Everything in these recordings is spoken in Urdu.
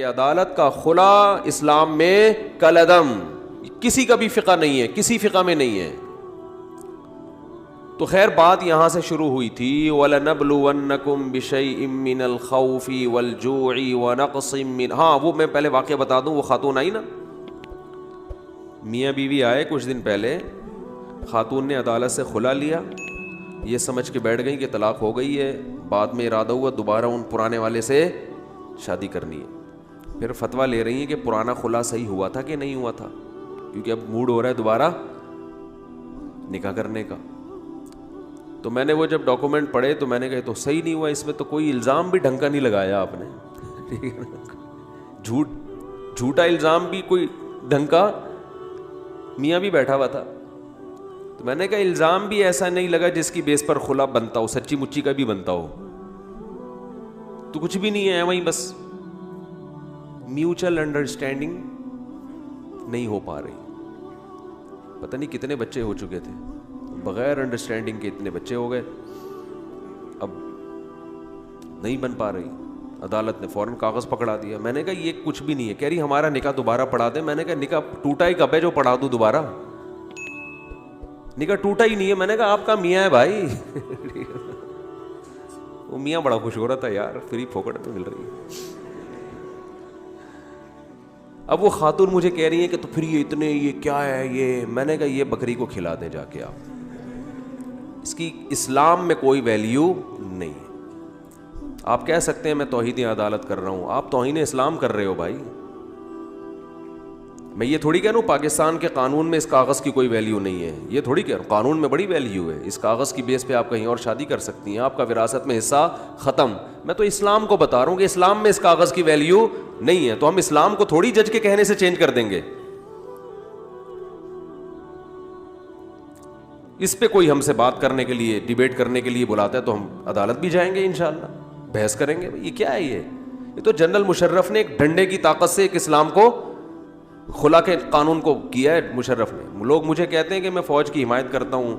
کہ عدالت کا خلا اسلام میں کالعدم، کسی کا بھی فقہ نہیں ہے، کسی فقہ میں نہیں ہے. تو خیر بات یہاں سے شروع ہوئی تھی. وَلَنَبْلُوَنَّكُمْ بِشَيْءٍ مِّنَ الْخَوْفِ وَالْجُوعِ وَنَقْصٍ مِّنْ، ہاں وہ میں پہلے واقعہ بتا دوں. وہ خاتون آئی نا، میاں بیوی آئے کچھ دن پہلے، خاتون نے عدالت سے خلا لیا، یہ سمجھ کے بیٹھ گئی کہ طلاق ہو گئی ہے. بعد میں ارادہ ہوا دوبارہ ان پرانے والے سے شادی کرنی ہے. پھر فتویٰ لے رہی ہیں کہ پرانا خلا صحیح ہوا تھا کہ نہیں ہوا تھا، کیونکہ اب موڈ ہو رہا ہے دوبارہ نکاح کرنے کا. تو میں نے وہ جب ڈاکومنٹ پڑھے تو میں نے کہا تو صحیح نہیں ہوا، اس میں تو کوئی الزام بھی ڈھنگ کا نہیں لگایا آپ نے. جھوٹا الزام بھی کوئی ڈھنگ کا، میاں بھی بیٹھا ہوا تھا. تو میں نے کہا الزام بھی ایسا نہیں لگا جس کی بیس پر خلا بنتا ہو، سچی مچی کا بھی بنتا ہو. تو کچھ بھی نہیں ہے وہیں، بس میوچل انڈرسٹینڈنگ نہیں ہو پا رہی. پتہ نہیں کتنے بچے ہو چکے تھے، بغیر انڈرسٹینڈنگ کے اتنے بچے ہو گئے، اب نہیں بن پا رہی. عدالت نے فوراً کاغذ پکڑا دیا. میں نے کہا یہ کچھ بھی نہیں ہے. کہہ رہی ہمارا نکاح دوبارہ پڑھا دیں. میں نے کہا نکاح ٹوٹا ہی کب ہے جو پڑھا دوں دوبارہ؟ نکاح ٹوٹا ہی نہیں ہے. میں نے کہا آپ کا میاں ہے بھائی. وہ میاں بڑا خوش ہو رہا تھا، یار فری پھوکٹ میں مل رہی ہے. اب وہ خاتون مجھے کہہ رہی ہیں کہ تو پھر یہ اتنے یہ کیا ہے یہ. میں نے کہا یہ بکری کو کھلا دیں جا کے آپ، اس کی اسلام میں کوئی ویلیو نہیں ہے. آپ کہہ سکتے ہیں میں توحید عدالت کر رہا ہوں، آپ توہین اسلام کر رہے ہو بھائی. میں یہ تھوڑی کہہ رہا ہوں پاکستان کے قانون میں اس کاغذ کی کوئی ویلیو نہیں ہے، یہ تھوڑی کہہ رہا ہوں. قانون میں بڑی ویلیو ہے، اس کاغذ کی بیس پہ آپ کہیں اور شادی کر سکتی ہیں، آپ کا وراثت میں حصہ ختم. میں تو اسلام کو بتا رہا ہوں کہ اسلام میں اس کاغذ کی ویلیو نہیں ہے. تو ہم اسلام کو تھوڑی جج کے کہنے سے چینج کر دیں گے. اس پہ کوئی ہم سے بات کرنے کے لیے، ڈیبیٹ کرنے کے لیے بلاتا ہے تو ہم عدالت بھی جائیں گے انشاءاللہ، بحث کریں گے. یہ کیا ہے یہ تو جنرل مشرف نے ایک ڈنڈے کی طاقت سے ایک اسلام کو، خلا کے قانون کو کیا ہے مشرف نے. لوگ مجھے کہتے ہیں کہ میں فوج کی حمایت کرتا ہوں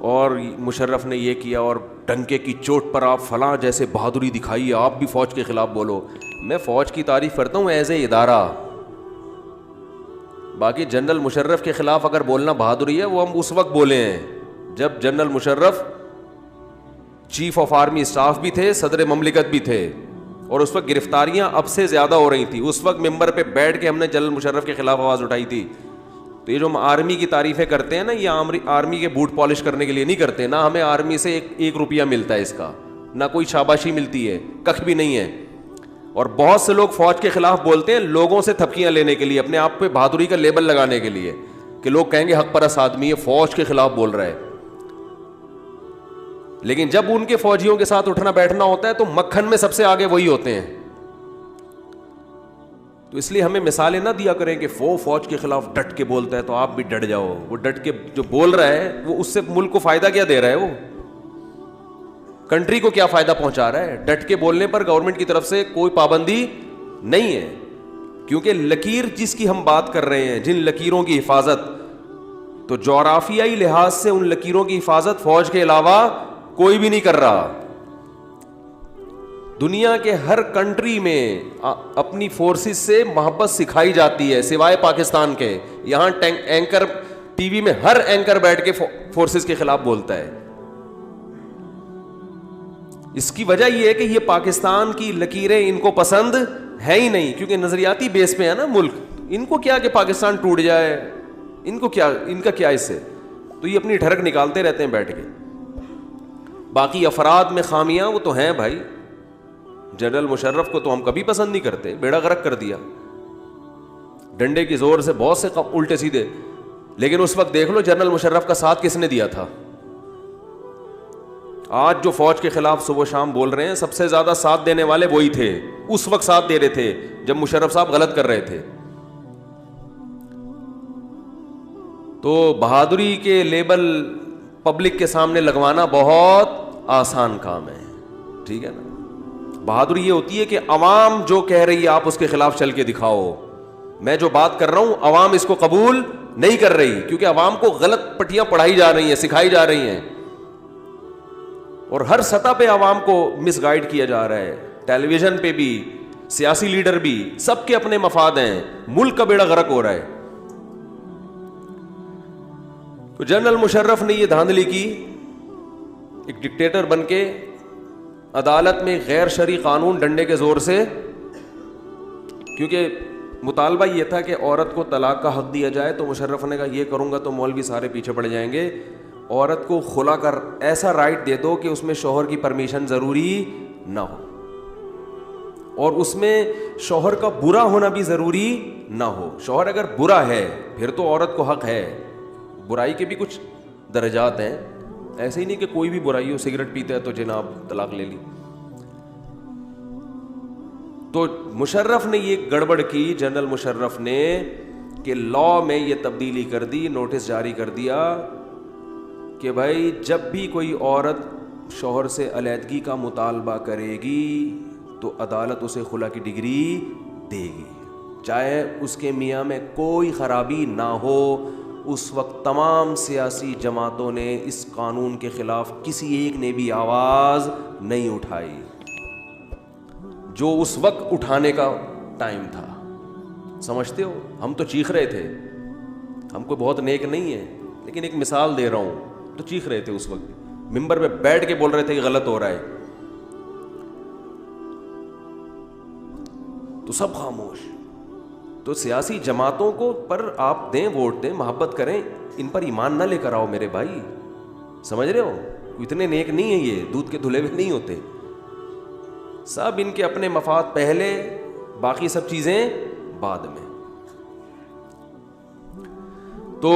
اور مشرف نے یہ کیا اور ڈنکے کی چوٹ پر آپ فلاں جیسے بہادری دکھائی، آپ بھی فوج کے خلاف بولو. میں فوج کی تعریف کرتا ہوں ایز اے ادارہ. باقی جنرل مشرف کے خلاف اگر بولنا بہادری ہے، وہ ہم اس وقت بولے ہیں جب general Musharraf chief of army staff بھی تھے، صدر مملکت بھی تھے، اور اس وقت گرفتاریاں اب سے زیادہ ہو رہی تھیں. اس وقت ممبر پہ بیٹھ کے ہم نے جنرل مشرف کے خلاف آواز اٹھائی تھی. تو یہ جو ہم آرمی کی تعریفیں کرتے ہیں نا، یہ آرمی کے بوٹ پالش کرنے کے لیے نہیں کرتے. نہ ہمیں آرمی سے ایک روپیہ ملتا ہے اس کا، نہ کوئی شاباشی ملتی ہے، کخ بھی نہیں ہے. اور بہت سے لوگ فوج کے خلاف بولتے ہیں لوگوں سے تھپکیاں لینے کے لیے، اپنے آپ پہ بہادری کا لیبل لگانے کے لیے کہ لوگ کہیں گے حق پرست آدمی ہے، فوج کے خلاف بول رہا ہے. لیکن جب ان کے فوجیوں کے ساتھ اٹھنا بیٹھنا ہوتا ہے تو مکھن میں سب سے آگے وہی ہوتے ہیں. تو اس لیے ہمیں مثالیں نہ دیا کریں کہ وہ فوج کے خلاف ڈٹ کے بولتا ہے تو آپ بھی ڈٹ جاؤ. وہ ڈٹ کے جو بول رہا ہے وہ اس سے ملک کو فائدہ کیا دے رہا ہے، وہ کنٹری کو کیا فائدہ پہنچا رہا ہے. ڈٹ کے بولنے پر گورنمنٹ کی طرف سے کوئی پابندی نہیں ہے، کیونکہ لکیر جس کی ہم بات کر رہے ہیں، جن لکیروں کی حفاظت، تو جغرافیائی لحاظ سے ان لکیروں کی حفاظت فوج کے علاوہ کوئی بھی نہیں کر رہا. دنیا کے ہر کنٹری میں اپنی فورسز سے محبت سکھائی جاتی ہے سوائے پاکستان کے. یہاں اینکر ٹی وی میں ہر اینکر بیٹھ کے فورسز کے خلاف بولتا ہے. اس کی وجہ یہ ہے کہ یہ پاکستان کی لکیریں ان کو پسند ہے ہی نہیں، کیونکہ نظریاتی بیس پہ ہے نا ملک. ان کو کیا کہ پاکستان ٹوٹ جائے، ان کو کیا، ان کا کیا اس سے. تو یہ اپنی ڈھرک نکالتے رہتے ہیں بیٹھ کے. باقی افراد میں خامیاں وہ تو ہیں بھائی. جنرل مشرف کو تو ہم کبھی پسند نہیں کرتے، بیڑا غرق کر دیا ڈنڈے کی زور سے بہت سے الٹے سیدھے. لیکن اس وقت دیکھ لو جنرل مشرف کا ساتھ کس نے دیا تھا. آج جو فوج کے خلاف صبح و شام بول رہے ہیں، سب سے زیادہ ساتھ دینے والے وہی تھے، اس وقت ساتھ دے رہے تھے جب مشرف صاحب غلط کر رہے تھے. تو بہادری کے لیبل پبلک کے سامنے لگوانا بہت آسان کام ہے، ٹھیک ہے نا. بہادری یہ ہوتی ہے کہ عوام جو کہہ رہی ہے آپ اس کے خلاف چل کے دکھاؤ. میں جو بات کر رہا ہوں عوام اس کو قبول نہیں کر رہی، کیونکہ عوام کو غلط پٹیاں پڑھائی جا رہی ہیں، سکھائی جا رہی ہیں، اور ہر سطح پہ عوام کو مس گائیڈ کیا جا رہا ہے. ٹیلی ویژن پہ بھی، سیاسی لیڈر بھی, سب کے اپنے مفاد ہیں, ملک کا بیڑا غرق ہو رہا ہے. تو جنرل مشرف نے یہ دھاندلی کی, ایک ڈکٹیٹر بن کے عدالت میں غیر شرعی قانون ڈنڈے کے زور سے, کیونکہ مطالبہ یہ تھا کہ عورت کو طلاق کا حق دیا جائے, تو مشرف نے کہا یہ کروں گا تو مولوی سارے پیچھے پڑ جائیں گے, عورت کو خلا کر ایسا رائٹ دے دو کہ اس میں شوہر کی پرمیشن ضروری نہ ہو, اور اس میں شوہر کا برا ہونا بھی ضروری نہ ہو. شوہر اگر برا ہے پھر تو عورت کو حق ہے, برائی کے بھی کچھ درجات ہیں, ایسے ہی نہیں کہ کوئی بھی برائی ہو, سگریٹ پیتا ہے تو جناب طلاق لے لی. تو مشرف نے یہ گڑبڑ کی, جنرل مشرف نے, کہ لا میں یہ تبدیلی کر دی, نوٹس جاری کر دیا کہ بھائی جب بھی کوئی عورت شوہر سے علیحدگی کا مطالبہ کرے گی تو عدالت اسے خلا کی ڈگری دے گی, چاہے اس کے میاں میں کوئی خرابی نہ ہو. اس وقت تمام سیاسی جماعتوں نے اس قانون کے خلاف کسی ایک نے بھی آواز نہیں اٹھائی, جو اس وقت اٹھانے کا ٹائم تھا. سمجھتے ہو, ہم تو چیخ رہے تھے, ہم کوئی بہت نیک نہیں ہے, لیکن ایک مثال دے رہا ہوں, تو چیخ رہے تھے اس وقت, ممبر پہ بیٹھ کے بول رہے تھے کہ غلط ہو رہا ہے, تو سب خاموش. تو سیاسی جماعتوں کو پر آپ دیں, ووٹ دیں, محبت کریں, ان پر ایمان نہ لے کر آؤ میرے بھائی. سمجھ رہے ہو, اتنے نیک نہیں ہیں یہ, دودھ کے دھلے ہوئے نہیں ہوتے. سب ان کے اپنے مفاد پہلے, باقی سب چیزیں بعد میں. تو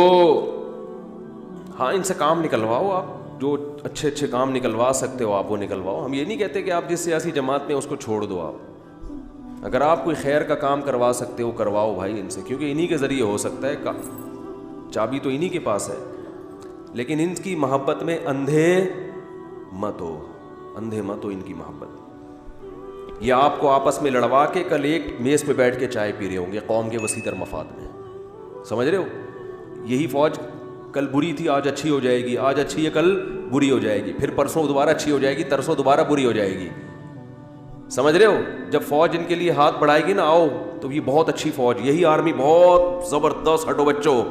ہاں ان سے کام نکلواؤ, آپ جو اچھے اچھے کام نکلوا سکتے ہو آپ وہ نکلواؤ. ہم یہ نہیں کہتے کہ آپ جس سیاسی جماعت میں اس کو چھوڑ دو. آپ اگر آپ کوئی خیر کا کام کروا سکتے ہو کرواؤ بھائی ان سے, کیونکہ انہی کے ذریعے ہو سکتا ہے, چابی تو انہی کے پاس ہے. لیکن ان کی محبت میں اندھے مت ہو, اندھے مت ہو ان کی محبت. یہ آپ کو آپس میں لڑوا کے کل ایک میز پہ بیٹھ کے چائے پی رہے ہوں گے قوم کے وسیع تر مفاد میں. سمجھ رہے ہو, یہی فوج کل بری تھی آج اچھی ہو جائے گی, آج اچھی ہے کل بری ہو جائے گی, پھر پرسوں دوبارہ اچھی ہو جائے گی, ترسوں دوبارہ بری ہو جائے گی. سمجھ رہے ہو, جب فوج ان کے لیے ہاتھ بڑھائے گی نا, آؤ تو یہ بہت اچھی فوج, یہی آرمی بہت زبردست, ہٹو بچوں,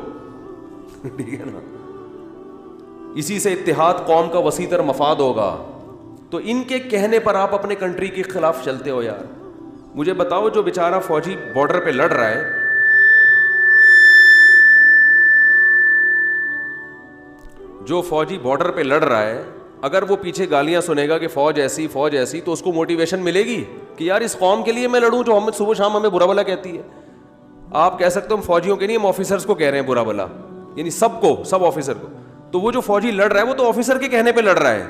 ٹھیک ہے نا, اسی سے اتحاد قوم کا وسیع تر مفاد ہوگا. تو ان کے کہنے پر آپ اپنے کنٹری کے خلاف چلتے ہو یار. مجھے بتاؤ جو بیچارہ فوجی بارڈر پہ لڑ رہا ہے, جو فوجی بارڈر پہ لڑ رہا ہے, اگر وہ پیچھے گالیاں سنے گا کہ فوج ایسی فوج ایسی, تو اس کو موٹیویشن ملے گی کہ یار اس قوم کے لیے میں لڑوں جو ہم صبح شام ہمیں برا بھلا کہتی ہے. آپ کہہ سکتے ہو ہم فوجیوں کے نہیں, ہم آفیسرز کو کہہ رہے ہیں برا بھلا, یعنی سب کو, سب آفیسر کو. تو وہ جو فوجی لڑ رہا ہے وہ تو آفیسر کے کہنے پہ لڑ رہا ہے.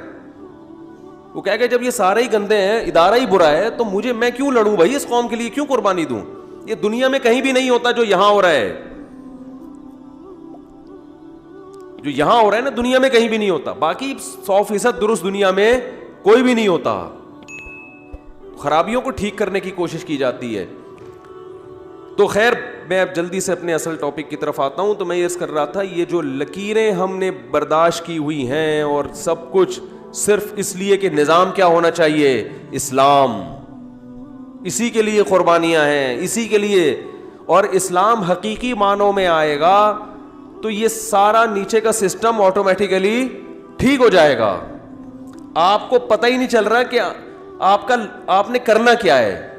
وہ کہہ گئے جب یہ سارے ہی گندے ہیں, ادارہ ہی برا ہے, تو میں کیوں لڑوں بھائی, اس قوم کے لیے کیوں قربانی دوں. یہ دنیا میں کہیں بھی نہیں ہوتا جو یہاں ہو رہا ہے, جو یہاں ہو رہا ہے نا دنیا میں کہیں بھی نہیں ہوتا. باقی 100% درست دنیا میں کوئی بھی نہیں ہوتا. خرابیوں کو ٹھیک کرنے کی کوشش کی جاتی ہے. تو خیر میں اب جلدی سے اپنے اصل ٹاپک کی طرف آتا ہوں. تو میں یہ کر رہا تھا, یہ جو لکیریں ہم نے برداشت کی ہوئی ہیں اور سب کچھ صرف اس لیے کہ نظام کیا ہونا چاہیے, اسلام, اسی کے لیے قربانیاں ہیں, اسی کے لیے, اور اسلام حقیقی معنوں میں آئے گا تو یہ سارا نیچے کا سسٹم آٹومیٹیکلی ٹھیک ہو جائے گا. آپ کو پتہ ہی نہیں چل رہا کہ آپ نے کرنا کیا ہے.